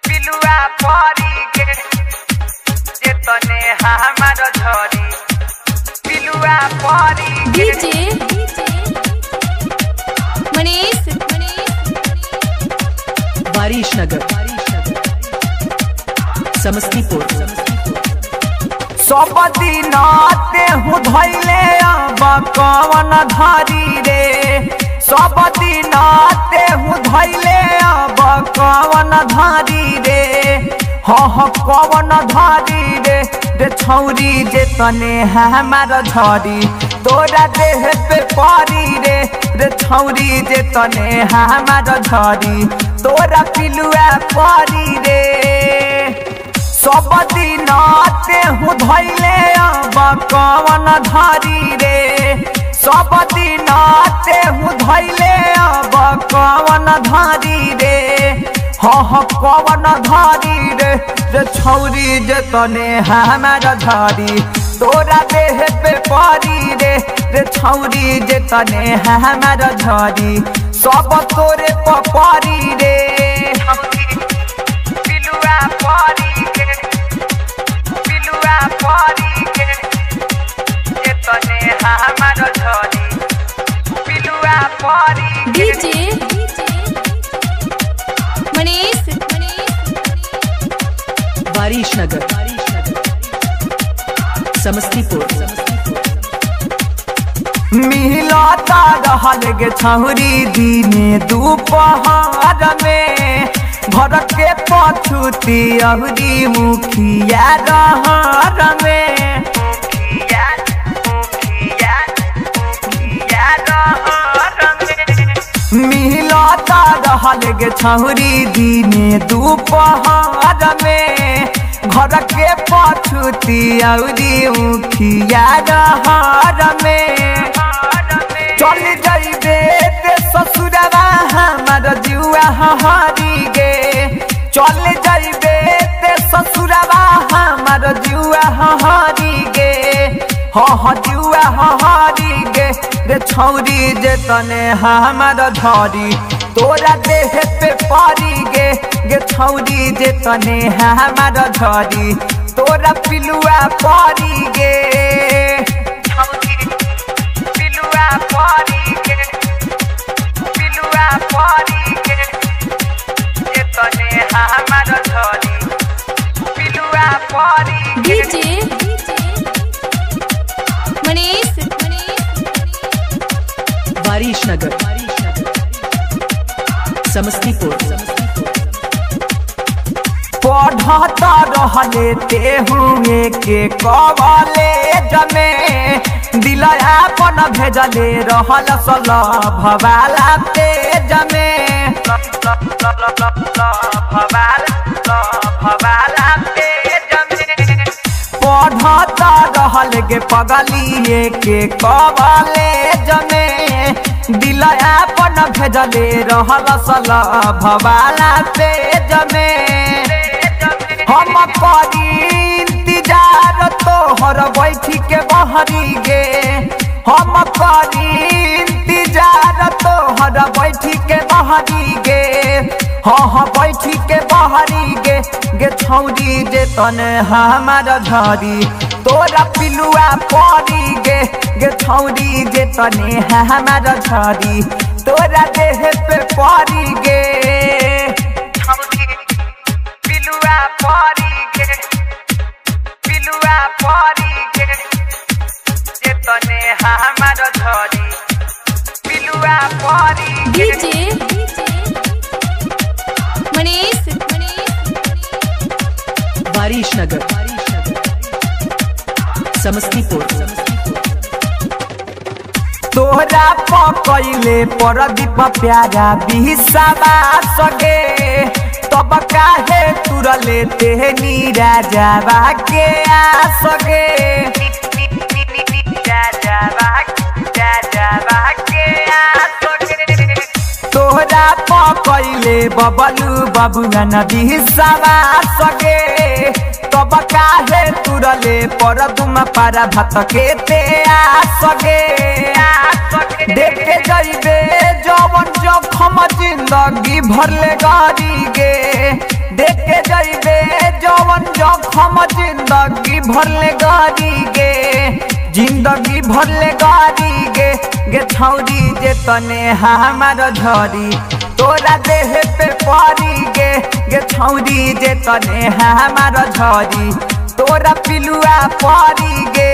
पिलुआ परी गे जे तने हमार झरी पिलुआ परी गे वारिशनगर समस्तीपुर सब दिन तेहू धैले अब कवन धरी रे सब दिन तेहू धैले अब कवन धरी रे कवन धरी रे रे छौरी जे तने हमार झरी तोरा देह पे परी रे रे छौरी जे तने हमार झरी तोरा पिलुआ परी रे सब दिन तेहू धैले अब कवन धरी रे सब दिन तेहू धैले अब कवन धरी रे कवन धरी रे रे छौरी जे तने हमार झरी तोरा देह पे परी रे रे छौरी जे तने हमार झरी सब तोरे परी रे पिलुआ परी गे जे तने हमार झरी पिलुआ परी गे वारिशनगर समस्तीपुर मिलता रहल गे छौरी दिने दोपहर में घर के पछुती अहरी मुखिया रहर में मिलता रहल गे छौरी दिने दोपहर में घर के पछुती अहरी मुखिया रहर में चल जाइबे ते ससुरवा हमार जुआ हरी गे चल जाइबे ते ससुरवा हमार जुआ हरी गे जुआ हरी गे रे छौरी जे तने हमार झरी तोरा देह पे परी गे गे छौरी जे तने हमार झरी तोरा पिलुआ परी गे पिलुआ परी गे जे तने हमार झरी पिलुआ परी गे वारिशनगर समस्तीपुर पढ़ता रहले तेहू के कवले जमे दिलया अपन भेजले रहल भवाला तेज में भवाला तेज में पढ़ता रहल गे पगलिए के कवले जमे दिलया अपन भेजले रहल भवाला तेज में हम करी इंतजार तोहर बैठी के बहरी गे हम करी इंतजार तोहर बैठी के बहरी गे बैठी के बहरी गे गे छौरी जे तने हमार झरी तोरा पिलुआ परी गे गे छौरी जे तने हमार झरी तोरा देह पे परी गे पिलुआ परी गे जे तने हमार झरी पिलुआ परी गे वारिशनगर समस्तीपुर तोहरा पकैले परदीप प्यारा बिहसावा सगे तब काहे तुरले तेहनी राजावा के आसगे तोहरा पकैले बबलू बबुआ नदी हिस्सावा सगे तब काहे तुरले पर तुम पारा भात के ते आसगे देखे जाइबे जवन जखम जिंदगी भरले गाड़ी गे देख के जइबे जवन जखम जिंदगी भरले गाड़ी गे जिंदगी भरले गाड़ी गे छौरी जे तने हमार झरी तोरा देह पे परी गे छौरी जे तने हमार झरी तोरा पिलुआ परी गे